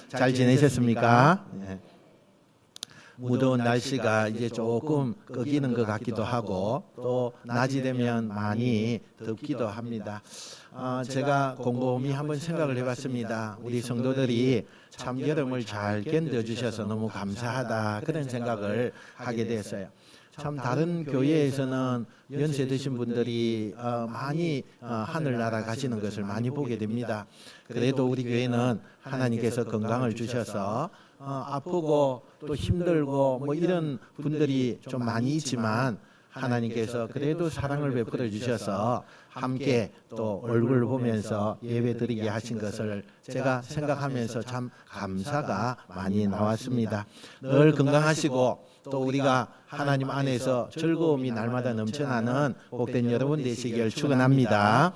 잘 지내셨습니까? 무더운 날씨가 이제 조금 꺾이는 것 같기도 하고 또 낮이 되면 많이 덥기도 합니다. 제가 곰곰이 한번 생각을 해봤습니다. 우리 성도들이 참 여름을 잘 견뎌주셔서 너무 감사하다 그런 생각을 하게 됐어요. 참 다른 교회에서는 연세 드신 분들이 많이 하늘나라 가시는 것을 많이 보게 됩니다. 그래도 우리 교회는 하나님께서 건강을 주셔서 아프고 또 힘들고 뭐 이런 분들이 좀 많이 있지만 하나님께서 그래도 사랑을 베풀어 주셔서 함께 또 얼굴 보면서 예배 드리게 하신 것을 제가 생각하면서 참 감사가 많이 나왔습니다. 늘 건강하시고 또 우리가 하나님 안에서 즐거움이 날마다 넘쳐나는 복된 여러분 되시길 축원합니다.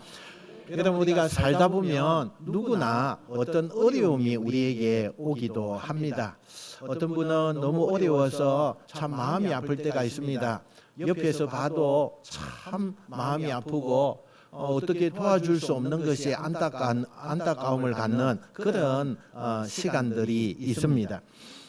여러분, 우리가 살다 보면 누구나 어떤 어려움이 우리에게 오기도 합니다. 어떤 분은 너무 어려워서 참 마음이 아플 때가 있습니다. 옆에서 봐도 참 마음이 아프고 어떻게 도와줄 수 없는 것이 안타까움을 갖는 그런 시간들이 있습니다.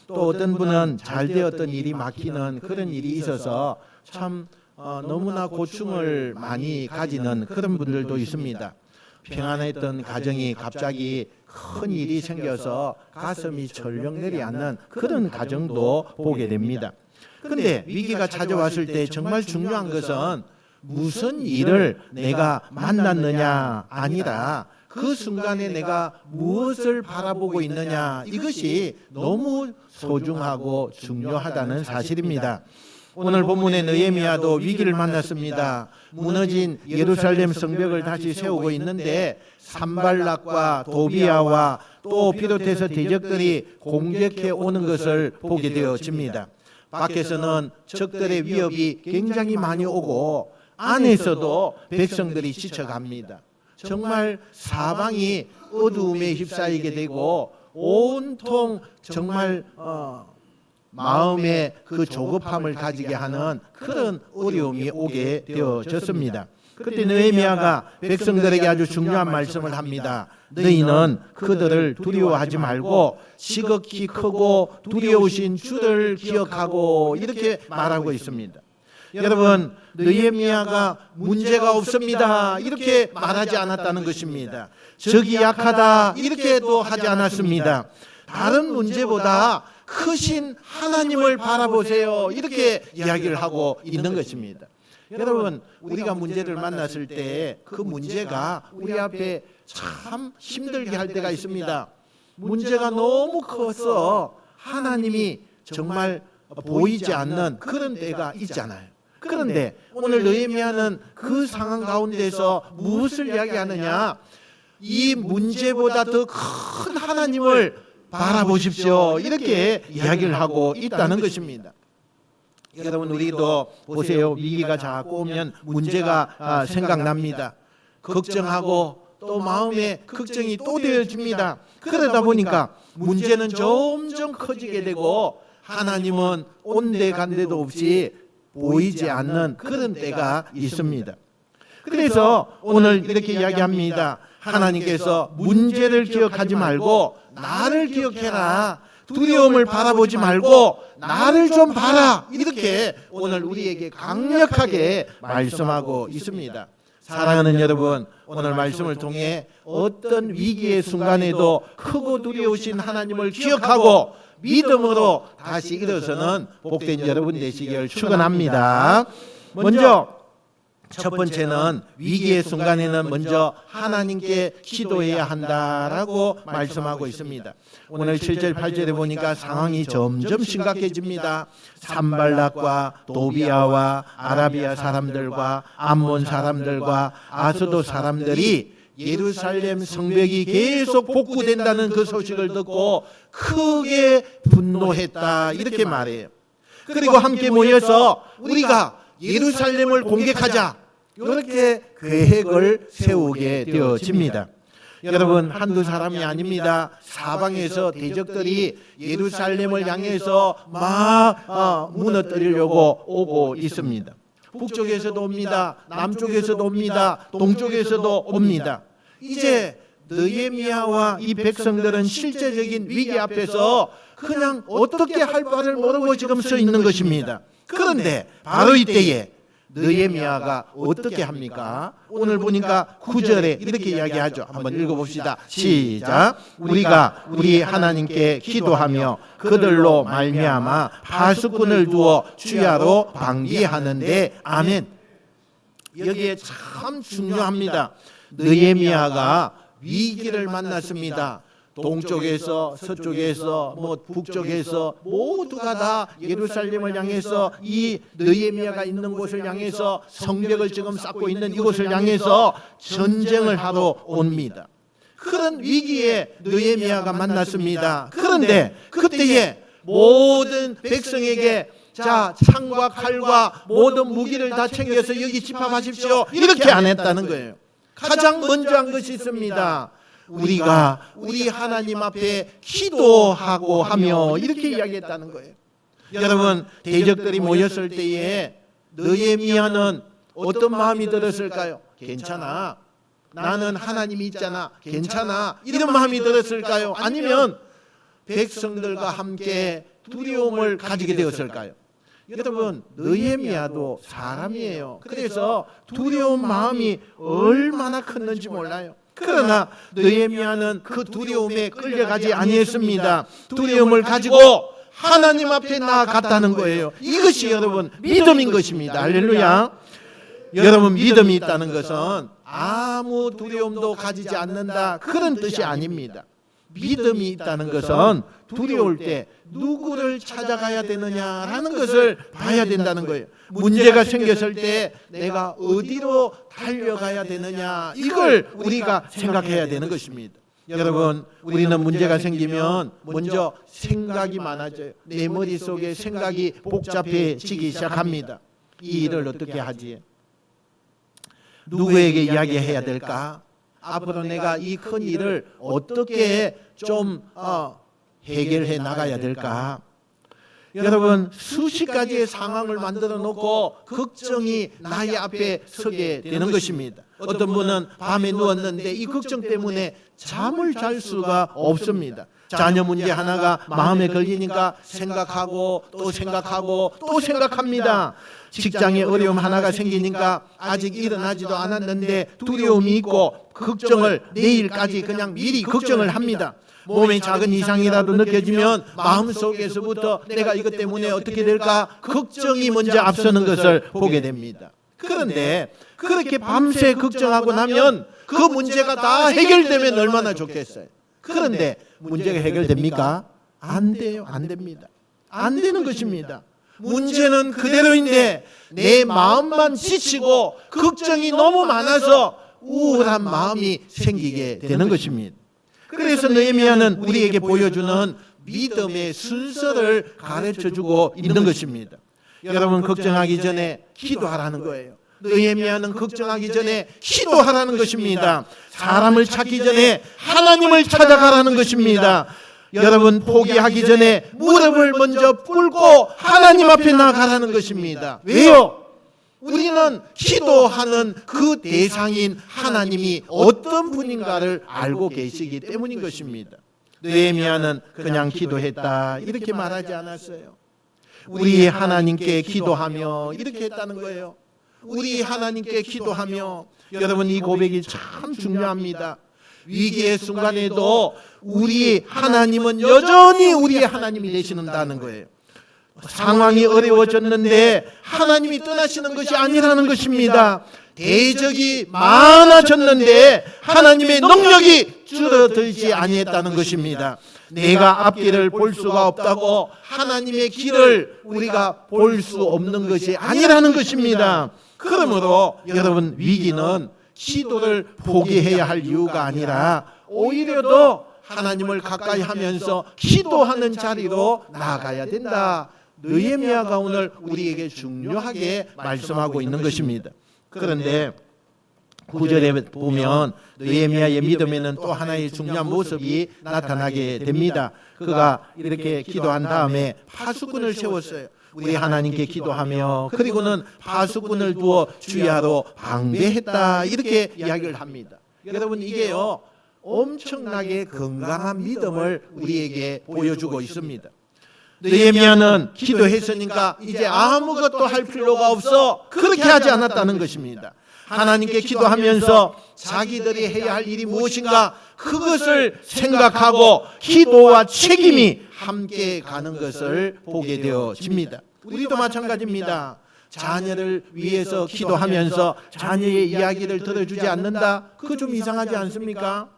또 어떤 분은 잘 되었던 일이 막히는 그런 일이 있어서 참 너무나 고충을 많이 가지는 그런 분들도 있습니다. 평안했던 가정이 갑자기 큰 일이 생겨서 가슴이 철렁 내려앉는 그런 가정도 보게 됩니다. 그런데 위기가 찾아왔을 때 정말 중요한 것은 무슨 일을 내가 만났느냐 아니라 그 순간에 내가 무엇을 바라보고 있느냐, 이것이 너무 소중하고 중요하다는 사실입니다. 오늘 본문의 느헤미야도 위기를 만났습니다. 무너진 예루살렘 성벽을 다시 세우고 있는데 산발락과 도비야와 또 비롯해서 대적들이 공격해 오는 것을 보게 되어집니다. 밖에서는 적들의 위협이 굉장히 많이 오고 안에서도 백성들이 지쳐갑니다. 정말 사방이 어두움에 휩싸이게 되고 온통 정말 마음의 그 조급함을 가지게 하는 그런 어려움이 오게 되어졌습니다. 그때 느헤미야가 백성들에게 아주 중요한 말씀을 합니다. 너희는 그들을 두려워하지 말고 지극히 크고 두려우신 주를 기억하고, 이렇게 말하고 있습니다. 여러분, 느헤미야가 문제가 없습니다 이렇게 말하지 않았다는 것입니다. 적이 약하다 이렇게도 하지 않았습니다. 다른 문제보다 크신 하나님을 바라보세요 이렇게 이야기를 하고 있는 것입니다. 여러분, 우리가 문제를 만났을 때 그 문제가 우리 앞에 참 힘들게 할 때가 있습니다. 문제가 너무 커서 하나님이 정말 보이지 않는 그런 때가 있잖아요. 그런데 오늘 느헤미야는 그 상황 가운데서 무엇을 이야기하느냐, 이 문제보다 더 큰 하나님을 바라보십시오 이렇게 이야기를 하고 있다는 것입니다. 여러분, 우리도 보세요. 위기가 자꾸 오면 문제가 생각납니다. 걱정하고 또 마음에 걱정이 또 되어집니다. 그러다 보니까 문제는 점점 커지게 되고 하나님은 온데간데도 없이 보이지 않는 그런 때가 있습니다. 그래서 오늘 이렇게 이야기합니다. 하나님께서 문제를 기억하지 말고 나를 기억해라. 두려움을 바라보지 말고 나를 좀 봐라. 이렇게 오늘 우리에게 강력하게 말씀하고 있습니다. 사랑하는 여러분, 오늘 말씀을 통해 어떤 위기의 순간에도 크고 두려우신 하나님을 기억하고 믿음으로 다시 일어서는 복된 여러분 되시길 축원합니다. 먼저 첫 번째는 위기의 순간에는 먼저 하나님께 기도해야 한다라고 말씀하고 있습니다. 오늘 7절 8절에 보니까 상황이 점점 심각해집니다. 산발락과 도비야와 아라비아 사람들과 암몬 사람들과 아스돗 사람들이 예루살렘 성벽이 계속 복구된다는 그 소식을 듣고 크게 분노했다 이렇게 말해요. 그리고 함께 모여서 우리가 예루살렘을 공격하자 이렇게 계획을 세우게 되어집니다. 여러분, 한두 사람이 아닙니다. 사방에서 대적들이 예루살렘을 향해서 막 무너뜨리려고 오고 있습니다. 북쪽에서도 옵니다. 남쪽에서도 옵니다. 동쪽에서도 옵니다. 이제 느헤미야와 이 백성들은 실제적인 위기 앞에서 그냥 어떻게 할 바를 모르고 지금 서 있는 것입니다. 그런데 바로 이때에 느헤미야가 어떻게 합니까? 오늘 보니까 9절에 이렇게 이야기하죠. 한번 읽어봅시다. 시작. 우리가 우리 하나님께 기도하며 그들로 말미암아 파수꾼을 두어 주야로 방비하는데 아멘. 여기에 참 중요합니다. 느헤미야가 위기를 만났습니다. 동쪽에서 서쪽에서 북쪽에서 모두가 다 예루살렘을 향해서 이 느헤미야가 있는 곳을 향해서 성벽을 지금 쌓고 있는 이곳을 향해서 전쟁을 하러 옵니다. 그런 위기에 느헤미야가 만났습니다. 그런데 그때에 모든 백성에게 자, 창과 칼과 모든 무기를 다 챙겨서 여기 집합하십시오. 이렇게 안 했다는 거예요. 가장 먼저 한 것이 있습니다. 우리가 우리 하나님 앞에 기도하고 하며 이렇게 이야기했다는 거예요. 여러분, 대적들이 모였을 때에 느헤미야는 어떤 마음이 들었을까요? 괜찮아, 나는 하나님이 있잖아, 괜찮아, 이런 마음이 들었을까요? 아니면 백성들과 함께 두려움을 가지게 되었을까요? 여러분, 느헤미야도 사람이에요. 그래서 두려운 마음이 얼마나 컸는지 몰라요. 그러나 느헤미야는 그 두려움에 끌려가지 아니했습니다. 두려움을 가지고 하나님 앞에 나아갔다는 거예요. 이것이 여러분 믿음인 것입니다. 할렐루야. 여러분, 믿음이 있다는 것은 아무 두려움도 가지지 않는다, 그런 뜻이 아닙니다. 믿음이 있다는 것은 두려울 때 누구를 찾아가야 되느냐라는 것을 봐야 된다는 거예요. 문제가 생겼을 때 내가 어디로 달려가야 되느냐, 이걸 우리가 생각해야 되는 것입니다. 여러분, 우리는 문제가 생기면 먼저 생각이 많아져요. 내 머릿속에 생각이 복잡해지기 시작합니다. 이 일을 어떻게 하지? 누구에게 이야기해야 될까? 앞으로 내가 이 큰 일을 어떻게 좀 해결해 나가야 될까? 여러분, 수십 가지의 상황을 만들어 놓고 걱정이 나의 앞에 서게 되는 것입니다. 어떤 분은 밤에 누웠는데 이 걱정 때문에 잠을 잘 수가 없습니다. 자녀 문제 하나가 마음에 걸리니까 생각하고 또 생각하고 또 생각합니다. 직장에 어려움 하나가 생기니까 아직 일어나지도 않았는데 두려움이 있고 걱정을 내일까지 그냥 미리 걱정을 합니다. 몸에 작은 이상이라도 느껴지면 마음속에서부터 내가 이것 때문에 어떻게 될까 걱정이 먼저 앞서는 것을 보게 됩니다. 그런데 그렇게 밤새 걱정하고 나면 그 문제가 다 해결되면 얼마나 좋겠어요. 그런데 문제가 해결됩니까? 안 돼요. 안 됩니다. 안 되는 것입니다. 문제는 그대로인데 내 마음만 지치고 걱정이 너무 많아서 우울한 마음이 생기게 되는 것입니다. 그래서 느헤미야는 우리에게 보여주는 믿음의 순서를 가르쳐주고 있는 것입니다. 여러분, 걱정하기 전에 기도하라는 거예요. 느헤미야는 걱정하기 전에 기도하라는 것입니다. 사람을 찾기 전에 하나님을 찾아가라는 것입니다. 여러분, 포기하기 전에 무릎을 먼저 꿇고 하나님 앞에 나가라는 것입니다. 왜요? 우리는 기도하는 그 대상인 하나님이 어떤 분인가를 알고 계시기 때문인 것입니다. 느헤미야는 그냥 기도했다 이렇게 말하지 않았어요. 우리 하나님께 기도하며 이렇게 했다는 거예요. 우리 하나님께 기도하며. 여러분, 이 고백이 참 중요합니다. 위기의 순간에도 우리 하나님은 여전히 우리의 하나님이 되시는다는 거예요. 상황이 어려워졌는데 하나님이 떠나시는 것이 아니라는 것입니다. 대적이 많아졌는데 하나님의 능력이 줄어들지 아니했다는 것입니다. 내가 앞길을 볼 수가 없다고 하나님의 길을 우리가 볼 수 없는 것이 아니라는 것입니다. 그러므로 여러분, 위기는 기도를 포기해야 할 이유가 아니라 오히려 더 하나님을 가까이 하면서 기도하는 자리로 나아가야 된다. 느헤미야가 오늘 우리에게 중요하게 말씀하고 있는 것입니다. 그런데 9절에 보면 느헤미야의 믿음에는 또 하나의 중요한 모습이 나타나게 됩니다. 그가 이렇게 기도한 다음에 파수꾼을 세웠어요. 우리 하나님께 기도하며 그리고는 파수꾼을 두어 주야로 방배했다 이렇게 이야기를 합니다. 여러분, 이게요 엄청나게 건강한 믿음을 우리에게 보여주고 있습니다. 느헤미야는 기도했으니까 이제 아무것도 할 필요가 없어, 그렇게 하지 않았다는 것입니다. 하나님께 기도하면서 자기들이 해야 할 일이 무엇인가 그것을 생각하고 기도와 책임이 함께 가는 것을 보게 되어집니다. 우리도 마찬가지입니다. 자녀를 위해서 기도하면서 자녀의 이야기를 들어주지 않는다? 그거 좀 이상하지 않습니까?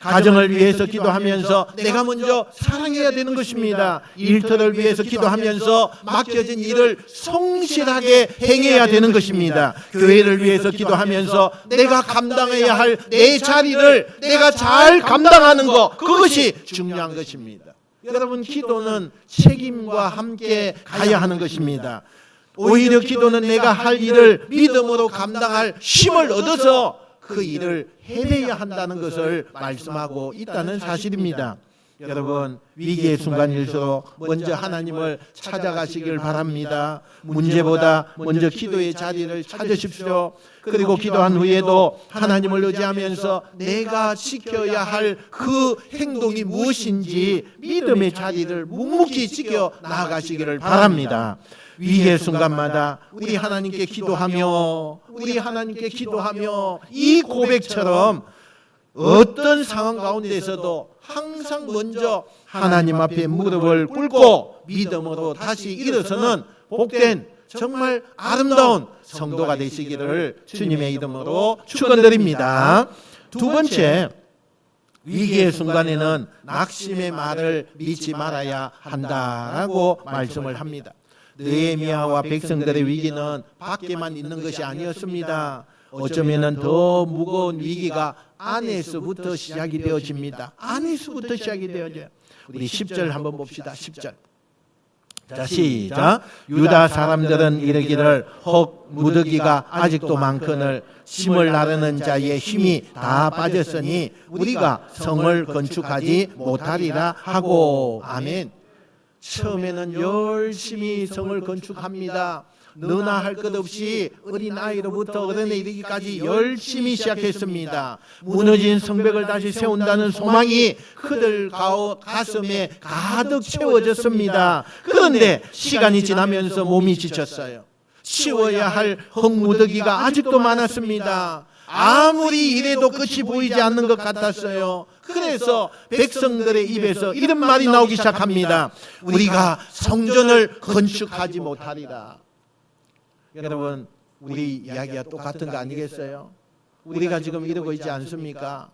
가정을 위해서 기도하면서 내가 먼저 사랑해야 되는 것입니다. 일터를 위해서 기도하면서 맡겨진 일을 성실하게 행해야 되는 것입니다. 교회를 위해서 기도하면서 내가 감당해야 할 내 자리를 내가 잘 감당하는 것, 그것이 중요한 것입니다. 여러분, 기도는 책임과 함께 가야 하는 것입니다. 오히려 기도는 내가 할 일을 믿음으로 감당할 힘을 얻어서 그 일을 해내야 한다는 것을 말씀하고 있다는 사실입니다. 여러분, 위기의 순간일수록 먼저 하나님을 찾아가시길 바랍니다. 문제보다 먼저 기도의 자리를 찾으십시오. 그리고 기도한 후에도 하나님을 의지하면서 내가 지켜야 할 그 행동이 무엇인지 믿음의 자리를 묵묵히 지켜 나아가시기를 바랍니다. 위기의 순간마다 우리 하나님께 기도하며 이 고백처럼 어떤 상황 가운데서도 항상 먼저 하나님 앞에 무릎을 꿇고 믿음으로 다시 일어서는 복된 정말 아름다운 성도가 되시기를 주님의 이름으로 축원드립니다. 두 번째, 위기의 순간에는 낙심의 말을 믿지 말아야 한다라고 말씀을 합니다. 느헤미야와 백성들의 위기는 밖에만 있는 것이 아니었습니다. 어쩌면 더 무거운 위기가 안에서부터 시작이 되어집니다. 안에서부터 시작이 되어져요. 우리 10절 한번 봅시다. 10절. 자, 시작. 유다 사람들은 이르기를 혹 무더기가 아직도 많거늘 심을 나르는 자의 힘이 다 빠졌으니 우리가 성을 건축하지 못하리라 하고. 아멘. 처음에는 열심히 성을 건축합니다. 너나 할 것 없이 어린아이로부터 어른에 이르기까지 열심히 시작했습니다. 무너진 성벽을 다시 세운다는 소망이 그들 가슴에 가득 채워졌습니다. 그런데 시간이 지나면서 몸이 지쳤어요. 치워야 할 흙무더기가 아직도 많았습니다. 아무리 이래도 끝이 보이지 않는 것 같았어요. 그래서 백성들의 입에서 이런 말이 나오기 시작합니다. 우리가 성전을 건축하지 못하리라. 여러분, 우리 이야기가 똑같은 거 아니겠어요? 우리가 지금 이러고 있지 않습니까?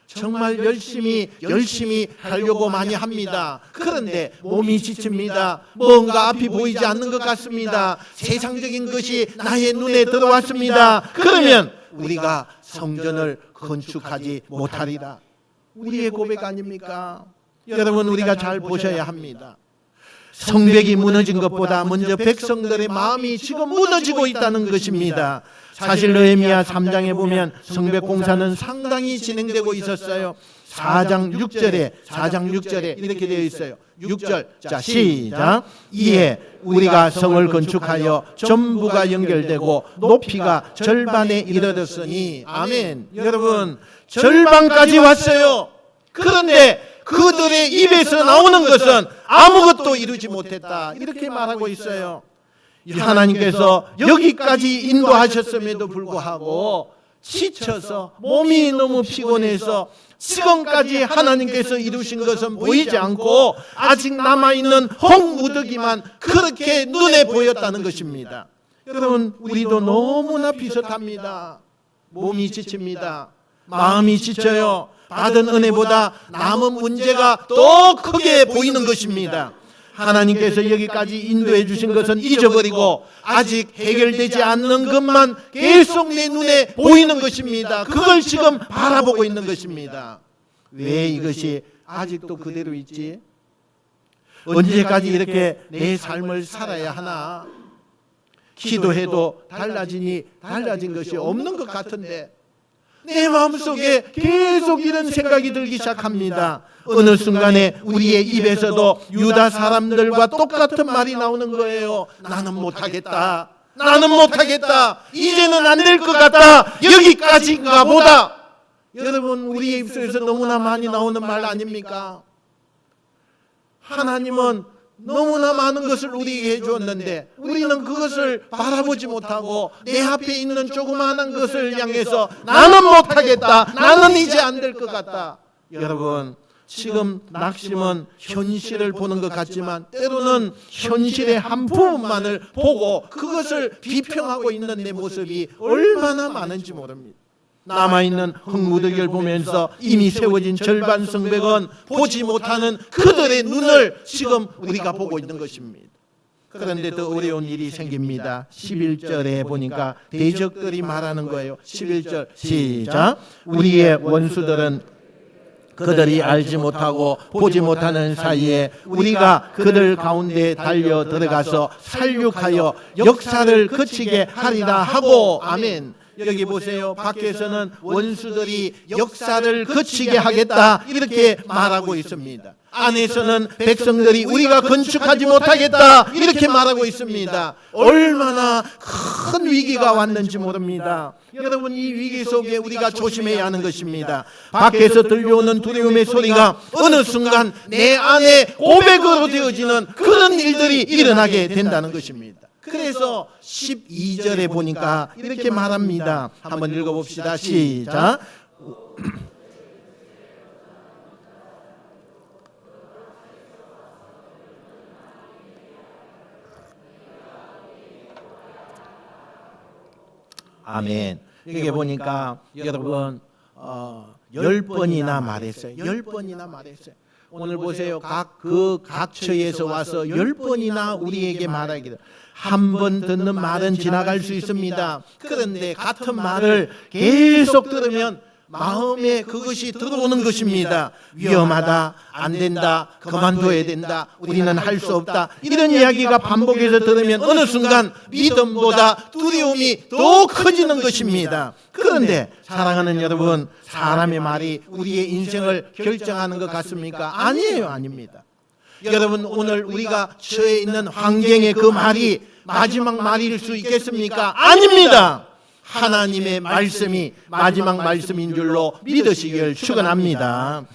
정말 열심히 하려고 많이 합니다. 그런데 몸이 지칩니다. 뭔가 앞이 보이지 않는 것 같습니다. 세상적인 것이 나의 눈에 들어왔습니다. 그러면 우리가 성전을 건축하지 못하리라. 우리의 고백 아닙니까? 여러분, 우리가 잘 보셔야 합니다. 성벽이 무너진 것보다 먼저 백성들의 마음이 지금 무너지고 있다는 것입니다. 사실 느헤미야 3장에 보면 성벽 공사는 상당히 진행되고 있었어요. 4장 6절에 이렇게 되어 있어요. 6절, 자 시작. 이에 우리가 성을 건축하여 전부가 연결되고 높이가 절반에 이르렀으니. 아멘. 여러분, 절반까지 왔어요. 그런데 그들의 입에서 나오는 것은 아무것도 이루지 못했다, 이렇게 말하고 있어요. 하나님께서 여기까지 인도하셨음에도 불구하고 지쳐서 몸이 너무 피곤해서 지금까지 하나님께서 이루신 것은 보이지 않고 아직 남아있는 흙무더기만 그렇게 눈에 보였다는 것입니다. 여러분, 우리도 너무나 비슷합니다. 몸이 지칩니다. 마음이 지쳐요. 받은 은혜보다 남은 문제가 더 크게 보이는 것입니다. 하나님께서 여기까지 인도해 주신 것은 잊어버리고 아직 해결되지 않는 것만 계속 내 눈에 보이는 것입니다. 그걸 지금 바라보고 있는 것입니다. 왜 이것이 아직도 그대로 있지? 언제까지 이렇게 내 삶을 살아야 하나? 기도해도 달라진 것이 없는 것 같은데 내 마음속에 계속 이런 생각이 들기 시작합니다. 어느 순간에 우리의 입에서도 유다 사람들과 똑같은 말이 나오는 거예요. 나는 못하겠다. 이제는 안 될 것 같다. 여기까지인가 보다. 여러분, 우리의 입술에서 너무나 많이 나오는 말 아닙니까? 하나님은 너무나 많은 것을 우리에게 해주었는데 우리는 그것을 바라보지 못하고 내 앞에 있는 조그마한 것을 향해서 나는 못하겠다, 나는 이제 안 될 것 같다. 여러분, 지금 낙심은 현실을 보는 것 같지만 때로는 현실의 한 부분만을 보고 그것을 비평하고 있는 내 모습이 얼마나 많은지 모릅니다. 남아있는 흙무더기를 보면서 이미 세워진 절반 성벽은 보지 못하는 그들의 눈을 지금 우리가 보고 있는 것입니다. 그런데 더 어려운 일이 생깁니다. 11절에 보니까 대적들이 말하는 거예요. 11절 시작. 우리의 원수들은 그들이 알지 못하고 보지 못하는 사이에 우리가 그들 가운데 달려 들어가서 살육하여 역사를 그치게 하리라 하고. 아멘. 여기 보세요. 밖에서는 원수들이 역사를 그치게 하겠다 이렇게 말하고 있습니다. 안에서는 백성들이 우리가 건축하지 못하겠다 이렇게 말하고 있습니다. 얼마나 큰 위기가 왔는지 모릅니다. 여러분, 이 위기 속에 우리가 조심해야 하는 것입니다. 밖에서 들려오는 두려움의 소리가 어느 순간 내 안에 고백으로 되어지는 그런 일들이 일어나게 된다는 것입니다. 그래서 12절에 보니까 이렇게 말합니다. 한번 읽어봅시다. 시작. 아멘. 여기 보니까 여러분 10번이나 말했어요. 10번이나 말했어요. 오늘 보세요. 각 처에서 와서 10번이나 우리에게 말하기를, 한 번 듣는 말은 지나갈 수 있습니다. 그런데 같은 말을 계속 들으면 마음에 그것이 들어오는 것입니다. 위험하다, 안 된다, 그만둬야 된다, 우리는 할 수 없다, 이런 이야기가 반복해서 들으면 어느 순간 믿음보다 두려움이 더 커지는 것입니다. 그런데 사랑하는 여러분, 사람의 말이 우리의 인생을 결정하는 것 같습니까? 아니에요. 아닙니다. 여러분, 오늘 우리가 처해 있는 환경의 그 말이 마지막 말일 수 있겠습니까? 아닙니다. 하나님의 말씀이 마지막 말씀인 줄로 믿으시길 축원합니다.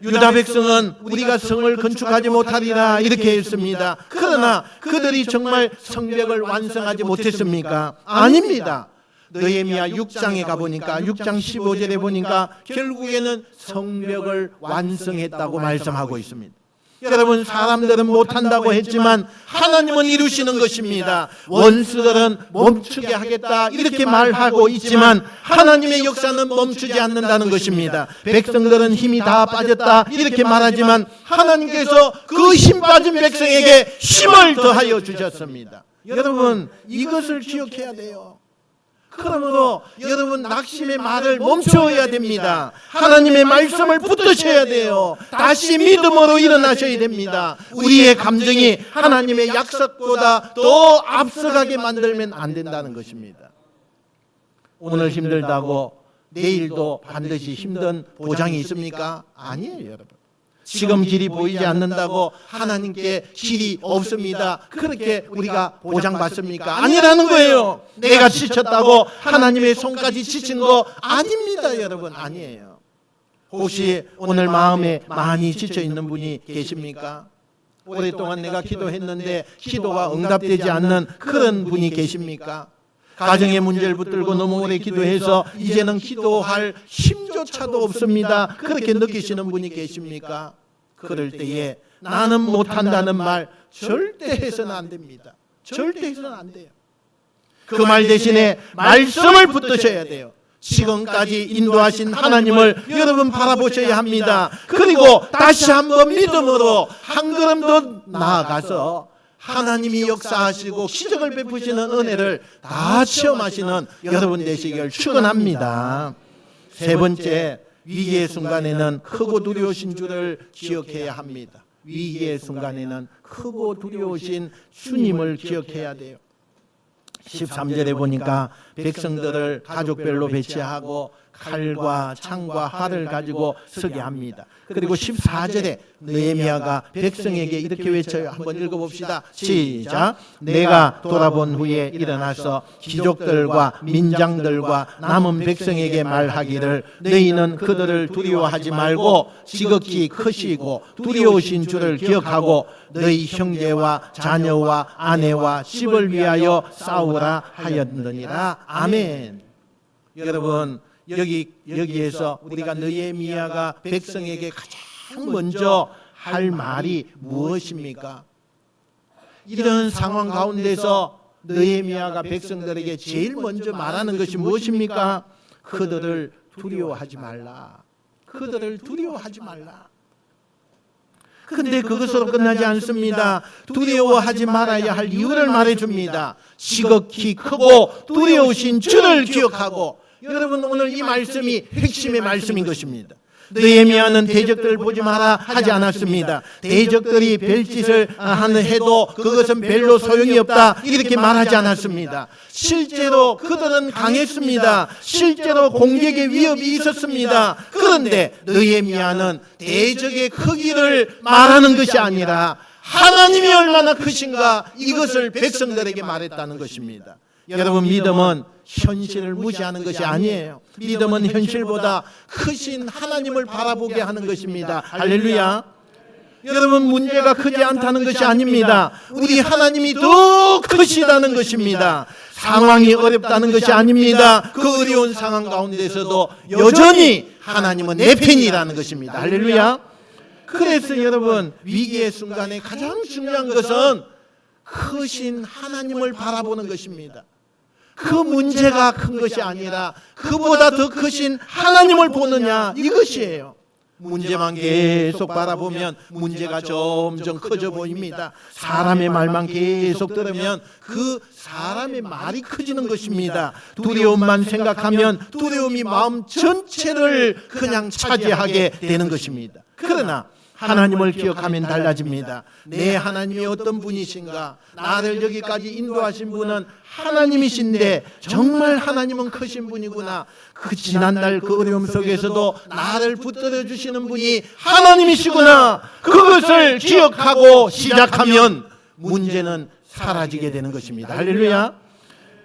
유다 백성은 우리가 성을 건축하지 못하리라 이렇게 했습니다. 그러나 그들이 정말 성벽을 완성하지 못했습니까? 아닙니다. 느헤미야 6장에 가보니까 6장 15절에 보니까 결국에는 성벽을 완성했다고 말씀하고 있습니다. 여러분, 사람들은 못한다고 했지만 하나님은 이루시는 것입니다. 원수들은 멈추게 하겠다 이렇게 말하고 있지만 하나님의 역사는 멈추지 않는다는 것입니다. 백성들은 힘이 다 빠졌다 이렇게 말하지만 하나님께서 그 힘 빠진 백성에게 힘을 더하여 주셨습니다. 여러분, 이것을 기억해야 돼요. 그러므로 여러분, 낙심의 말을 멈춰야 됩니다. 하나님의 말씀을 붙드셔야 돼요. 다시 믿음으로 일어나셔야 됩니다. 우리의 감정이 하나님의 약속보다 더 앞서가게 만들면 안 된다는 것입니다. 오늘 힘들다고 내일도 반드시 힘든 보장이 있습니까? 아니에요, 여러분. 지금 길이 보이지 않는다고 하나님께 길이 없습니다, 그렇게 우리가 보장받습니까? 아니라는 거예요. 내가 지쳤다고 하나님의 손까지 지친 거 아닙니다, 여러분. 아니에요. 혹시 오늘 마음에 많이 지쳐 있는 분이 계십니까? 오랫동안 내가 기도했는데 기도가 응답되지 않는 그런 분이 계십니까? 가정의 문제를 붙들고 너무 오래 기도해서 이제는 기도할 힘조차도 없습니다, 그렇게 느끼시는 분이 계십니까? 그럴 때에 나는 못한다는 말 절대 해서는 안 됩니다. 절대 해서는 안 돼요. 그 말 대신에 말씀을 붙드셔야 돼요. 지금까지 인도하신 하나님을 여러분 바라보셔야 합니다. 그리고 다시 한번 믿음으로 한 걸음 더 나아가서 하나님이 역사하시고 기적을 베푸시는 은혜를 다 체험하시는 여러분 되시길 축원합니다. 세 번째, 위기의 순간에는 크고 두려우신 주를 기억해야 합니다. 위기의 순간에는 크고 두려우신 주님을 기억해야 돼요. 13절에 보니까 백성들을 가족별로 배치하고 칼과 창과 활을 가지고 서게 합니다. 그리고 14절에 느헤미야가 백성에게 이렇게 외쳐요. 한번 읽어봅시다. 시작. 내가 돌아본 후에 일어나서 귀족들과 민장들과 남은 백성에게 말하기를 너희는 그들을 두려워하지 말고 지극히 크시고 두려우신 주를 기억하고 너희 형제와 자녀와 아내와 집을 위하여 싸우라 하였느니라. 아멘. 여러분, 여기에서 우리가 느헤미야가 백성에게 가장 먼저 할 말이 무엇입니까? 이런 상황 가운데서 느헤미야가 백성들에게 제일 먼저 말하는 것이 무엇입니까? 그들을 두려워하지 말라. 그들을 두려워하지 말라. 그런데 그것으로 끝나지 않습니다. 두려워하지 말아야 할 이유를 말해줍니다. 지극히 크고 두려우신 주를 기억하고. 여러분, 오늘 이 말씀이 핵심의 말씀인 것입니다. 느헤미야는 대적들 보지 마라 하지 않았습니다. 대적들이 별짓을 해도 그것은 별로 소용이 없다 이렇게 말하지 않았습니다. 실제로 그들은 강했습니다. 실제로 공격의 위협이 있었습니다. 그런데 느헤미야는 대적의 크기를 말하는 것이 아니라 하나님이 얼마나 크신가 이것을 백성들에게 말했다는 것입니다. 여러분, 믿음은 현실을 무시하는 것이 아니에요. 믿음은 현실보다 크신 하나님을 바라보게 하는 것입니다. 할렐루야. 여러분, 문제가 크지 않다는 것이 아닙니다. 우리 하나님이 더 크시다는 것입니다. 상황이 어렵다는 것이 아닙니다. 그 어려운 상황 가운데서도 여전히 하나님은 내 편이라는 것입니다. 할렐루야. 그래서 여러분, 위기의 순간에 가장 중요한 것은 크신 하나님을 바라보는 것입니다. 그 문제가 큰 것이 아니라 그보다 더 크신 하나님을 보느냐 이것이에요. 문제만 계속 바라보면 문제가 점점 커져 보입니다. 사람의 말만 계속 들으면 그 사람의 말이 커지는 것입니다. 두려움만 생각하면 두려움이 마음 전체를 그냥 차지하게 되는 것입니다. 그러나 하나님을 기억하면 달라집니다. 내 하나님이 어떤 분이신가? 나를 여기까지 인도하신 분은 하나님이신데 정말 하나님은 크신 분이구나. 그 지난날 그 어려움 속에서도 나를 붙들어 주시는 분이 하나님이시구나. 그것을 기억하고 시작하면 문제는 사라지게 되는 것입니다. 할렐루야.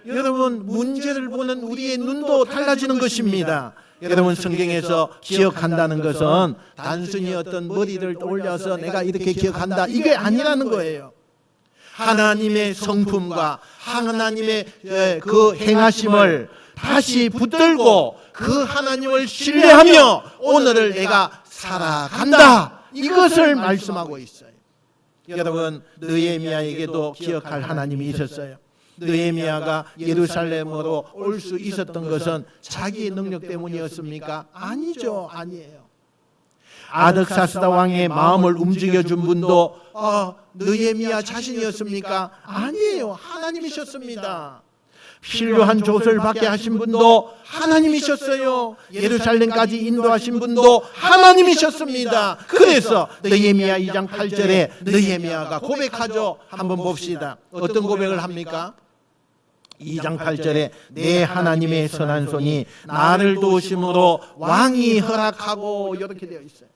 여러분, 문제를 보는 우리의 눈도 달라지는 것입니다. 여러분, 성경에서 기억한다는 것은 단순히 어떤 머리를 올려서 내가 이렇게 기억한다 이게 아니라는 거예요. 하나님의 성품과 하나님의 그 행하심을 다시 붙들고 그 하나님을 신뢰하며 오늘을 내가 살아간다 이것을 말씀하고 있어요. 여러분, 느헤미야에게도 기억할 하나님이 있었어요. 느헤미야가 예루살렘으로 올 수 있었던 것은 자기의 능력 때문이었습니까? 아니죠. 아니에요. 아득사스다 왕의 마음을 움직여준 분도 느헤미야 자신이었습니까? 아니에요. 하나님이셨습니다. 필요한 조서를 받게 하신 분도 하나님이셨어요. 예루살렘까지 인도하신 분도 하나님이셨습니다. 그래서 느헤미야 2장 8절에 느헤미야가 고백하죠. 한번 봅시다. 어떤 고백을 합니까? 2장 8절에 내 하나님의 선한 손이 나를 도우심으로 왕이 허락하고 이렇게 되어 있어요.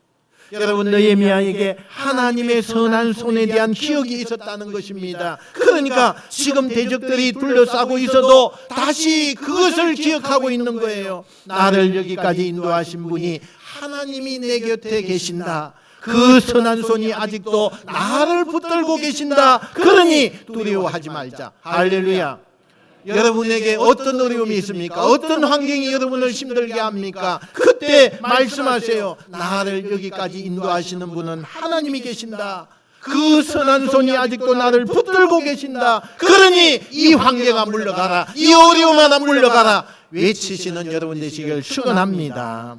여러분, 느헤미야에게 하나님의 선한 손에 대한 기억이 있었다는 것입니다. 그러니까 지금 대적들이 둘러싸고 있어도 다시 그것을 기억하고 있는 거예요. 나를 여기까지 인도하신 분이 하나님이 내 곁에 계신다. 그 선한 손이 아직도 나를 붙들고 계신다. 그러니 두려워하지 말자. 할렐루야. 여러분에게 어떤 어려움이 있습니까? 어떤 환경이 여러분을 힘들게 합니까? 그때 말씀하세요. 나를 여기까지 인도하시는 분은 하나님이 계신다. 그 선한 손이 아직도 나를 붙들고 계신다. 그러니 이 환경아 물러가라. 이 어려움 하나 물러가라. 외치시는 여러분 되시길 축원합니다.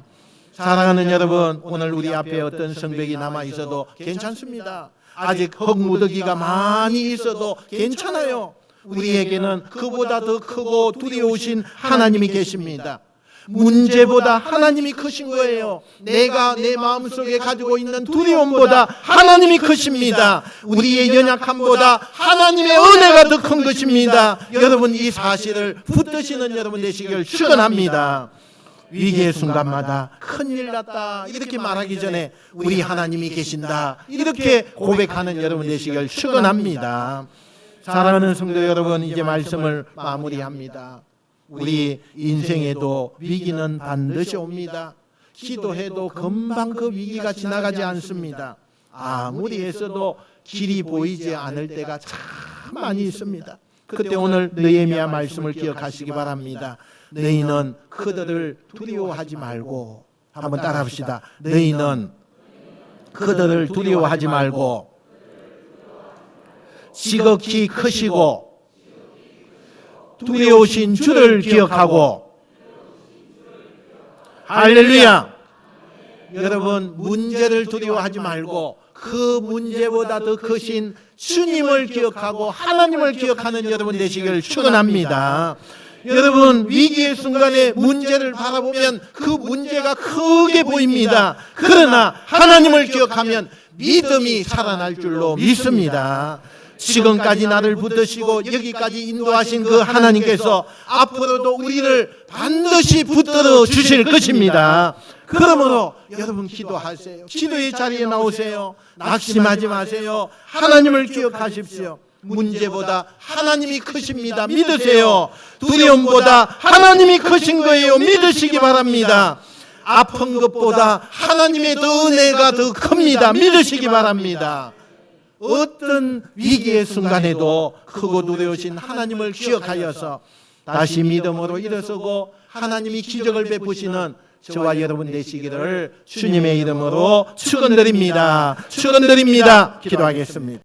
사랑하는 여러분, 오늘 우리 앞에 어떤 성벽이 남아 있어도 괜찮습니다. 아직 흙무더기가 많이 있어도 괜찮아요. 우리에게는 그보다 더 크고 두려우신 하나님이 계십니다. 문제보다 하나님이 크신 거예요. 내가 내 마음속에 가지고 있는 두려움보다 하나님이 크십니다. 우리의 연약함보다 하나님의 은혜가 더 큰 것입니다. 여러분, 이 사실을 붙드시는 여러분 되시길 축원합니다. 위기의 순간마다 큰일 났다 이렇게 말하기 전에 우리 하나님이 계신다 이렇게 고백하는 여러분 되시길 축원합니다. 사랑하는 성도 여러분, 이제 말씀을 마무리합니다. 우리 인생에도 위기는 반드시 옵니다. 기도해도 금방 그 위기가 지나가지 않습니다. 아무리 애써도 길이 보이지 않을 때가 참 많이 있습니다. 그때 오늘 느헤미야 말씀을 기억하시기 바랍니다. 너희는 그들을 두려워하지 말고, 한번 따라합시다. 너희는 그들을 두려워하지 말고 지극히 크시고 두려우신 주를 기억하고. 할렐루야. 여러분, 문제를 두려워하지 말고 그 문제보다 더 크신 주님을 기억하고 하나님을 기억하는 여러분 되시길 축원합니다. 여러분, 위기의 순간에 문제를 바라보면 그 문제가 크게 보입니다. 그러나 하나님을 기억하면 믿음이 살아날 줄로 믿습니다. 지금까지 나를 붙드시고 여기까지 인도하신 그 하나님께서 앞으로도 우리를 반드시 붙들어 주실 것입니다. 그러므로 여러분 기도하세요. 기도의 자리에 나오세요. 낙심하지 마세요. 하나님을 기억하십시오. 문제보다 하나님이 크십니다. 믿으세요. 두려움보다 하나님이 크신 거예요. 믿으시기 바랍니다. 아픈 것보다 하나님의 은혜가 더 큽니다. 믿으시기 바랍니다. 어떤 위기의 순간에도 크고 두려우신 하나님을 기억하여서 다시 믿음으로 일어서고 하나님이 기적을 베푸시는 저와 여러분 되시기를 주님의 이름으로 축원드립니다. 축원드립니다. 기도하겠습니다.